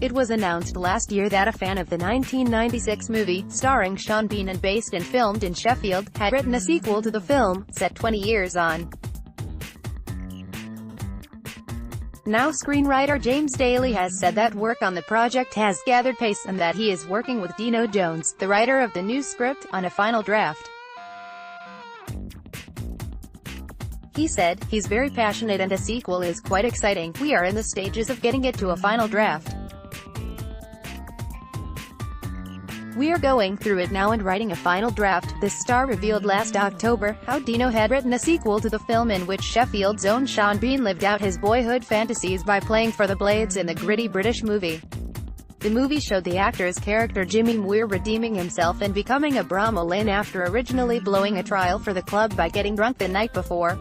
It was announced last year that a fan of the 1996 movie, starring Sean Bean and based and filmed in Sheffield, had written a sequel to the film, set 20 years on. Now screenwriter James Daly has said that work on the project has gathered pace, and that he is working with Deano Jones, the writer of the new script, on a final draft. He said, "He's very passionate and a sequel is quite exciting. We are in the stages of getting it to a final draft. We are going through it now and writing a final draft." The star revealed last October how Deano had written a sequel to the film in which Sheffield's own Sean Bean lived out his boyhood fantasies by playing for the Blades in the gritty British movie. The movie showed the actor's character Jimmy Muir redeeming himself and becoming a Bramall Lane after originally blowing a trial for the club by getting drunk the night before.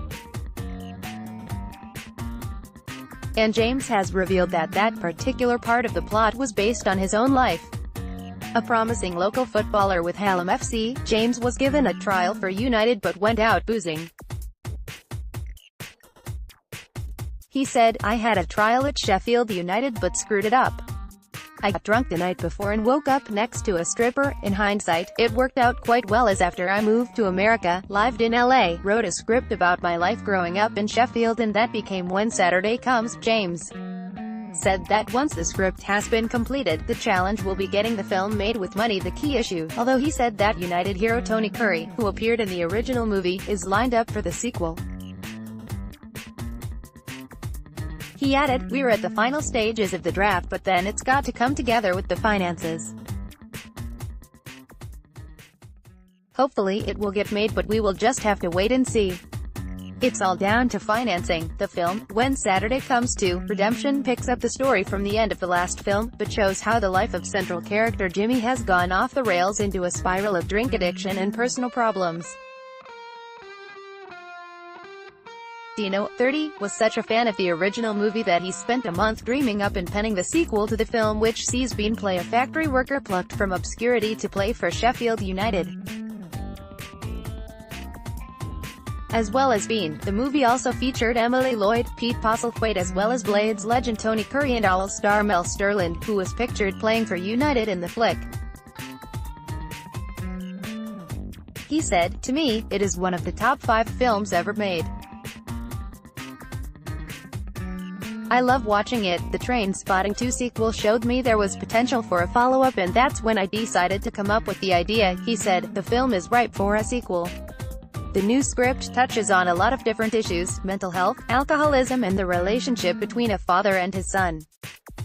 And James has revealed that that particular part of the plot was based on his own life. A promising local footballer with Hallam FC, James was given a trial for United but went out boozing. He said, "I had a trial at Sheffield United but screwed it up. I got drunk the night before and woke up next to a stripper. In hindsight, it worked out quite well, as after I moved to America, lived in LA, wrote a script about my life growing up in Sheffield, and that became When Saturday Comes." James said that once the script has been completed, the challenge will be getting the film made with money the key issue, although he said that United hero Tony Curry, who appeared in the original movie, is lined up for the sequel. He added, "We're at the final stages of the draft, but then it's got to come together with the finances. Hopefully it will get made, but we will just have to wait and see. It's all down to financing." The film, When Saturday Comes 2, Redemption, picks up the story from the end of the last film, but shows how the life of central character Jimmy has gone off the rails into a spiral of drink addiction and personal problems. Deano, 30, was such a fan of the original movie that he spent a month dreaming up and penning the sequel to the film, which sees Bean play a factory worker plucked from obscurity to play for Sheffield United. As well as Bean, the movie also featured Emily Lloyd, Pete Postlethwaite, as well as Blades legend Tony Curry and All-Star Mel Sterland, who was pictured playing for United in the flick. He said, "To me, it is one of the top 5 films ever made. I love watching it. The Trainspotting 2 sequel showed me there was potential for a follow-up, and that's when I decided to come up with the idea." He said, "The film is ripe for a sequel. The new script touches on a lot of different issues: mental health, alcoholism, and the relationship between a father and his son.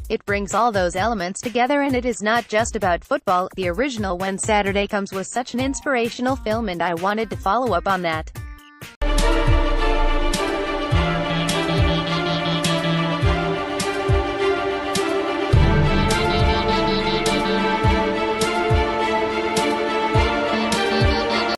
It brings all those elements together, and it is not just about football. The original When Saturday Comes was such an inspirational film, and I wanted to follow up on that.